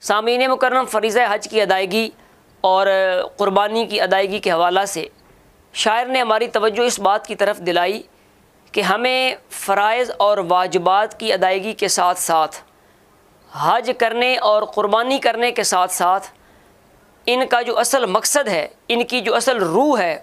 سامعین مکرم، فریضہ حج کی ادائیگی اور قربانی کی ادائیگی کے حوالہ سے شاعر نے ہماری توجہ اس بات کی طرف دلائی کہ ہمیں فرائض اور واجبات کی ادائیگی کے ساتھ ساتھ حج کرنے اور قربانی کرنے کے ساتھ ساتھ ان کا جو اصل مقصد ہے، ان کی جو اصل روح ہے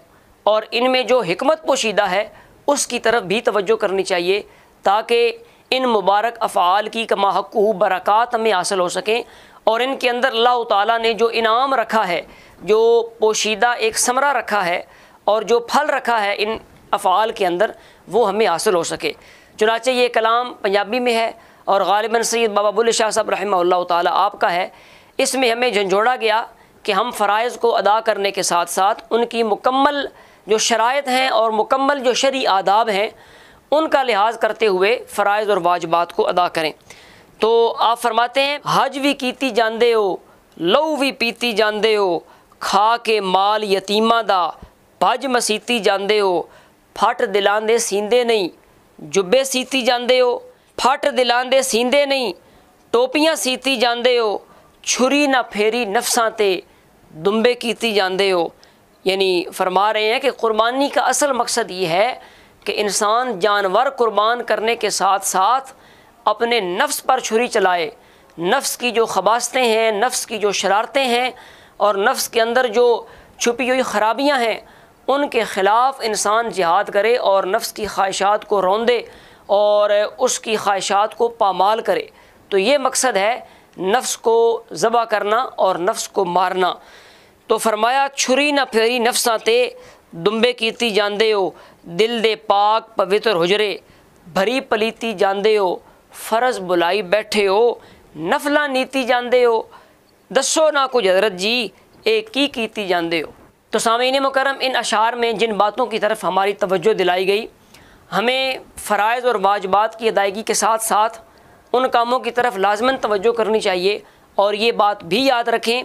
اور ان میں جو حکمت پوشیدہ ہے اس کی طرف بھی توجہ کرنی چاہیے، تاکہ ان مبارک افعال کی کما حقہ برکات ہمیں حاصل ہو سکیں اور ان کے اندر اللہ تعالیٰ نے جو انعام رکھا ہے، جو پوشیدہ ایک ثمرہ رکھا ہے اور جو پھل رکھا ہے ان افعال کے اندر، وہ ہمیں حاصل ہو سکے۔ چنانچہ یہ کلام پنجابی میں ہے اور غالباً سید بابا بلے شاہ صاحب رحمہ اللہ تعالیٰ آپ کا ہے۔ اس میں ہمیں جھنجھوڑا گیا کہ ہم فرائض کو ادا کرنے کے ساتھ ساتھ ان کی مکمل جو شرائط ہیں اور مکمل جو شرعی آداب ہیں ان کا لحاظ کرتے ہوئے فرائض اور واجبات کو ادا کریں۔ تو آپ فرماتے ہیں، حج بھی کیتی جاندے ہو، لو بھی پیتی جاندے ہو، کھا کے مال یتیماں دا بھج مسیتی جاندے ہو، پھٹ دلان دے سیندے نہیں، جبے سیتی جاندے ہو، پھٹ دلان دے سیندے نہیں، ٹوپیاں سیتی جاندے ہو، چھری نہ پھیری نفساں تے دمبے کیتی جاندے ہو۔ یعنی فرما رہے ہیں کہ قربانی کا اصل مقصد یہ ہے کہ انسان جانور قربان کرنے کے ساتھ ساتھ اپنے نفس پر چھری چلائے، نفس کی جو خباثتیں ہیں، نفس کی جو شرارتیں ہیں اور نفس کے اندر جو چھپی ہوئی خرابیاں ہیں ان کے خلاف انسان جہاد کرے اور نفس کی خواہشات کو روندے اور اس کی خواہشات کو پامال کرے۔ تو یہ مقصد ہے نفس کو ذبح کرنا اور نفس کو مارنا۔ تو فرمایا، چھری نہ پھیری نفساں تے دمبے کیتی جاندے ہو، دل دے پاک پوتر حجرے بھری پلیتی جاندے ہو، فرض بلائی بیٹھے ہو، نفلاں نیتی جاندے ہو، دسو نہ کچھ حضرت جی اے کی کیتی جاندے ہو۔ تو سامعین مکرم، ان اشعار میں جن باتوں کی طرف ہماری توجہ دلائی گئی، ہمیں فرائض اور واجبات کی ادائیگی کے ساتھ ساتھ ان کاموں کی طرف لازماً توجہ کرنی چاہیے، اور یہ بات بھی یاد رکھیں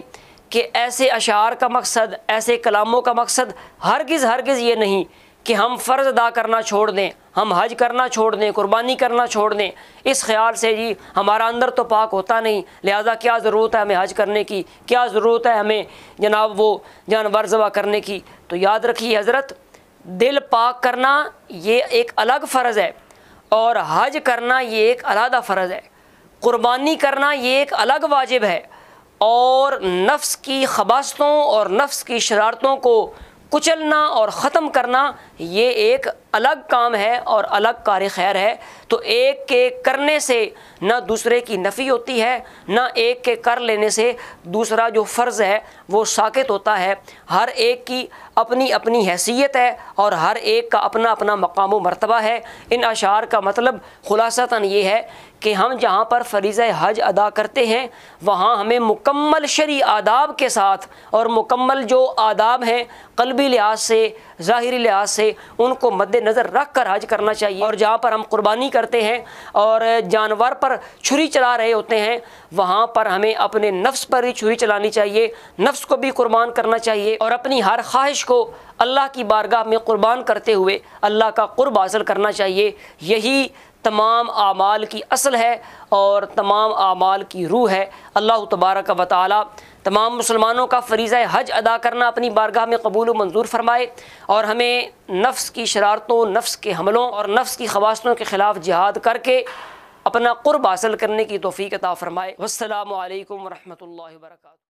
کہ ایسے اشعار کا مقصد، ایسے کلاموں کا مقصد ہرگز یہ نہیں کہ ہم فرض ادا کرنا چھوڑ دیں، ہم حج کرنا چھوڑ دیں، قربانی کرنا چھوڑ دیں، اس خیال سے جی ہمارا اندر تو پاک ہوتا نہیں، لہذا کیا ضرورت ہے ہمیں حج کرنے کی، کیا ضرورت ہے ہمیں جناب وہ جانور ذبح کرنے کی۔ تو یاد رکھیے حضرت، دل پاک کرنا یہ ایک الگ فرض ہے اور حج کرنا یہ ایک علیحدہ فرض ہے، قربانی کرنا یہ ایک الگ واجب ہے، اور نفس کی خباثتوں اور نفس کی شرارتوں کو کچلنا اور ختم کرنا یہ ایک الگ کام ہے اور الگ کار خیر ہے۔ تو ایک کے کرنے سے نہ دوسرے کی نفی ہوتی ہے، نہ ایک کے کر لینے سے دوسرا جو فرض ہے وہ ساقط ہوتا ہے۔ ہر ایک کی اپنی اپنی حیثیت ہے اور ہر ایک کا اپنا اپنا مقام و مرتبہ ہے۔ ان اشعار کا مطلب خلاصتاً یہ ہے کہ ہم جہاں پر فریضہ حج ادا کرتے ہیں وہاں ہمیں مکمل شرعی آداب کے ساتھ اور مکمل جو آداب ہیں قلبی لحاظ سے، ظاہری لحاظ سے، ان کو مد نظر رکھ کر حج کرنا چاہیے۔ اور جہاں پر ہم قربانی کرتے ہیں اور جانور پر چھری چلا رہے ہوتے ہیں وہاں پر ہمیں اپنے نفس پر ہی چھری چلانی چاہیے، نفس کو بھی قربان کرنا چاہیے اور اپنی ہر خواہش کو اللہ کی بارگاہ میں قربان کرتے ہوئے اللہ کا قرب حاصل کرنا چاہیے۔ یہی تمام اعمال کی اصل ہے اور تمام اعمال کی روح ہے۔ اللہ تبارک و تعالی تمام مسلمانوں کا فریضہ حج ادا کرنا اپنی بارگاہ میں قبول و منظور فرمائے اور ہمیں نفس کی شرارتوں، نفس کے حملوں اور نفس کی خواستوں کے خلاف جہاد کر کے اپنا قرب حاصل کرنے کی توفیق عطا فرمائے۔ والسلام علیکم ورحمۃ اللہ وبرکاتہ۔